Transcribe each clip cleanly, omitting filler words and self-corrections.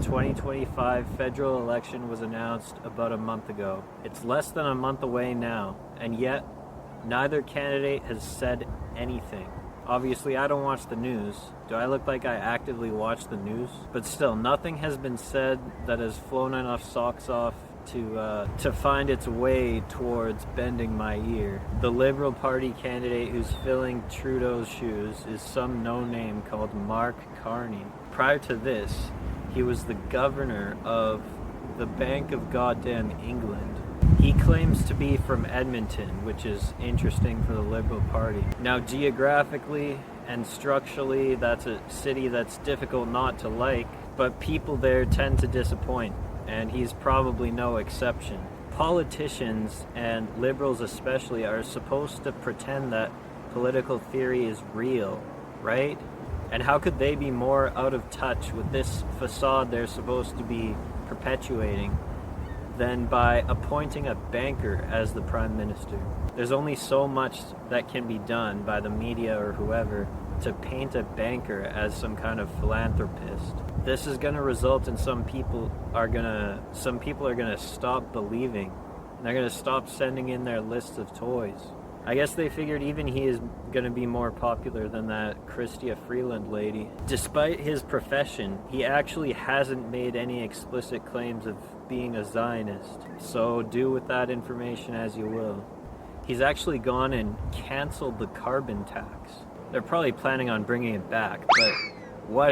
The 2025 federal election was announced about a month ago. It's less than a month away now, and yet neither candidate has said anything. Obviously, I don't watch the news. Do I look like I actively watch the news? But still, nothing has been said that has flown enough socks off to find its way towards bending my ear. The Liberal Party candidate who's filling Trudeau's shoes is some no-name called Mark Carney. Prior to this, he was the governor of the Bank of Goddamn England. He claims to be from Edmonton, which is interesting for the Liberal Party. Now, geographically and structurally, that's a city that's difficult not to like, but people there tend to disappoint, and he's probably no exception. Politicians, and liberals especially, are supposed to pretend that political theory is real, right? And how could they be more out of touch with this facade they're supposed to be perpetuating than by appointing a banker as the prime minister? There's only so much that can be done by the media or whoever to paint a banker as some kind of philanthropist. This is going to result in some people are going to stop believing. They're going to stop sending in their lists of toys. I guess they figured even he is going to be more popular than that Chrystia Freeland lady. Despite his profession, he actually hasn't made any explicit claims of being a Zionist. So do with that information as you will. He's actually gone and canceled the carbon tax. They're probably planning on bringing it back, but what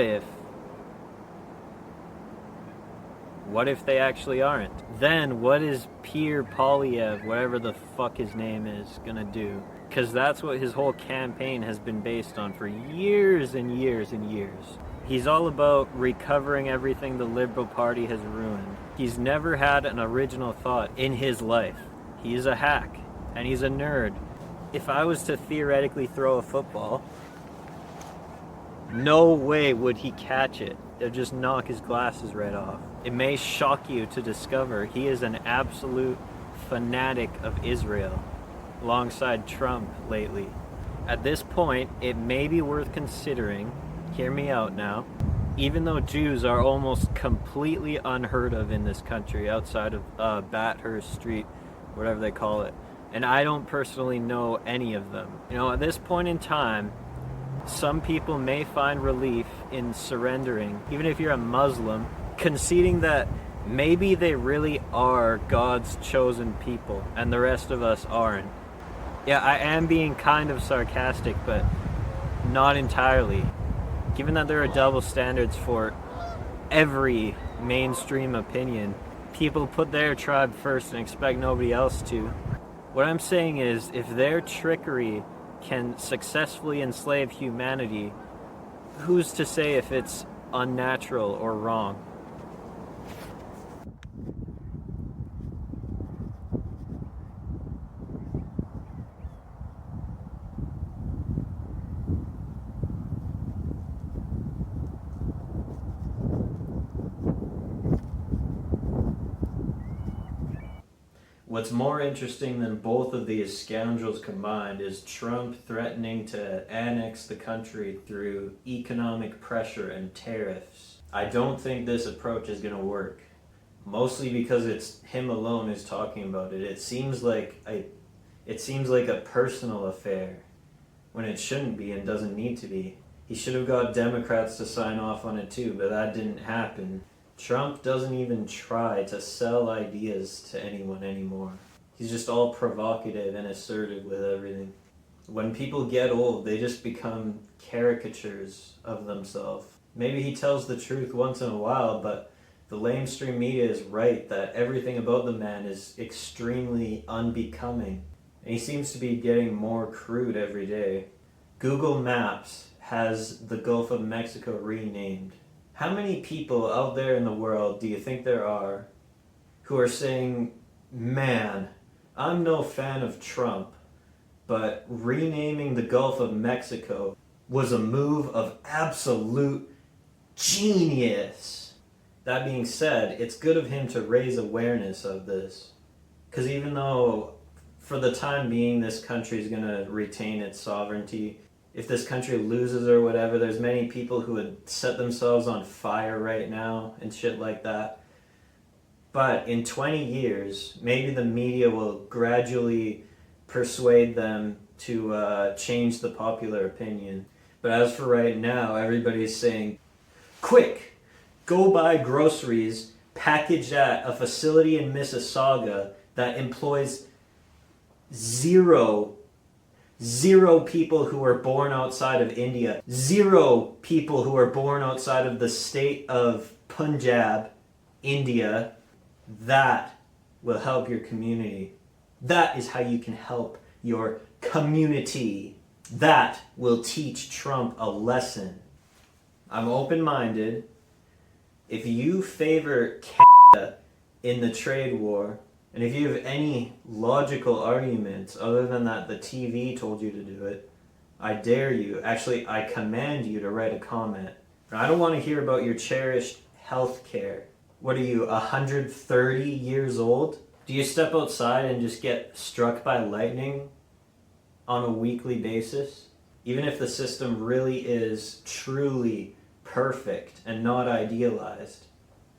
if they actually aren't? Then what is Pierre Poilievre, whatever the fuck his name is, gonna do? Because that's what his whole campaign has been based on for years and years and years. He's all about recovering everything the Liberal Party has ruined. He's never had an original thought in his life. He's a hack, and he's a nerd. If I was to theoretically throw a football, no way would he catch it. They'll just knock his glasses right off. It may shock you to discover he is an absolute fanatic of Israel, alongside Trump lately. At this point, it may be worth considering, hear me out now, even though Jews are almost completely unheard of in this country outside of Bathurst Street, whatever they call it, and I don't personally know any of them. At this point in time, some people may find relief in surrendering, even if you're a Muslim, conceding that maybe they really are God's chosen people and the rest of us aren't. Yeah, I am being kind of sarcastic, but not entirely. Given that there are double standards for every mainstream opinion, people put their tribe first and expect nobody else to. What I'm saying is, if their trickery can successfully enslave humanity, who's to say if it's unnatural or wrong? What's more interesting than both of these scoundrels combined is Trump threatening to annex the country through economic pressure and tariffs. I don't think this approach is going to work, mostly because it's him alone who's talking about it. It seems like a personal affair when it shouldn't be and doesn't need to be. He should have got Democrats to sign off on it too, but that didn't happen. Trump doesn't even try to sell ideas to anyone anymore. He's just all provocative and assertive with everything. When people get old, they just become caricatures of themselves. Maybe he tells the truth once in a while, but the lamestream media is right that everything about the man is extremely unbecoming. And he seems to be getting more crude every day. Google Maps has the Gulf of Mexico renamed. How many people out there in the world do you think there are who are saying, man, I'm no fan of Trump, but renaming the Gulf of Mexico was a move of absolute genius. That being said, it's good of him to raise awareness of this. Because even though for the time being this country is going to retain its sovereignty, if this country loses or whatever, there's many people who would set themselves on fire right now and shit like that. But in 20 years, maybe the media will gradually persuade them to change the popular opinion. But as for right now, everybody's saying, quick, go buy groceries packaged at a facility in Mississauga that employs zero people who were born outside of India, 0 people who were born outside of the state of Punjab, India. That will help your community. That is how you can help your community. That will teach Trump a lesson. I'm open-minded. If you favor Canada in the trade war, and if you have any logical arguments other than that the TV told you to do it, I dare you, actually I command you to write a comment. I don't want to hear about your cherished health care. What are you, 130 years old? Do you step outside and just get struck by lightning on a weekly basis? Even if the system really is truly perfect and not idealized,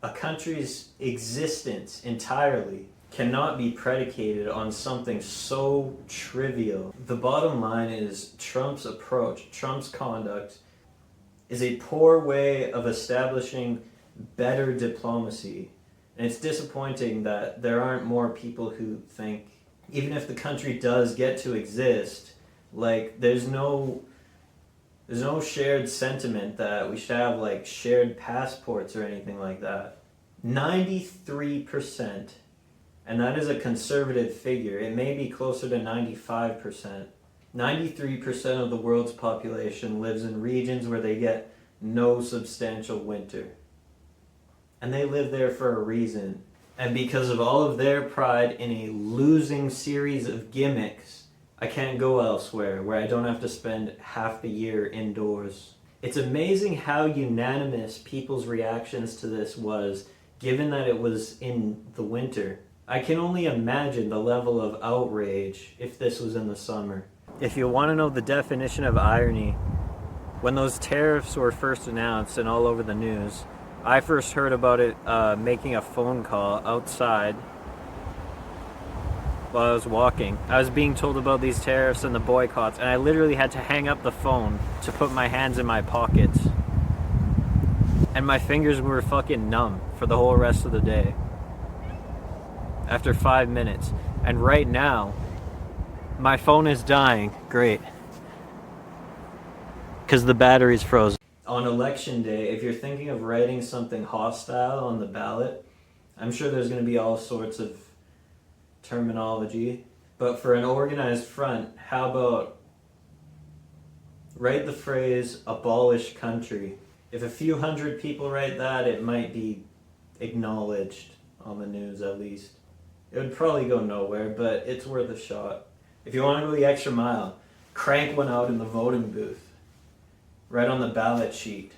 a country's existence entirely cannot be predicated on something so trivial. The bottom line is Trump's approach, Trump's conduct, is a poor way of establishing better diplomacy. And it's disappointing that there aren't more people who think, even if the country does get to exist, like there's no shared sentiment that we should have like shared passports or anything like that. 93%, and that is a conservative figure, it may be closer to 95%. 93% of the world's population lives in regions where they get no substantial winter. And they live there for a reason. And because of all of their pride in a losing series of gimmicks, I can't go elsewhere where I don't have to spend half the year indoors. It's amazing how unanimous people's reactions to this was, given that it was in the winter. I can only imagine the level of outrage if this was in the summer. If you want to know the definition of irony, when those tariffs were first announced and all over the news, I first heard about it making a phone call outside while I was walking. I was being told about these tariffs and the boycotts, and I literally had to hang up the phone to put my hands in my pockets. And my fingers were fucking numb for the whole rest of the day. After 5 minutes. And right now, my phone is dying. Great. Because the battery's frozen. On election day, if you're thinking of writing something hostile on the ballot, I'm sure there's going to be all sorts of terminology. But for an organized front, how about write the phrase abolish country? If a few hundred people write that, it might be acknowledged on the news at least. It would probably go nowhere, but it's worth a shot. If you want to go the extra mile, crank one out in the voting booth. Right on the ballot sheet.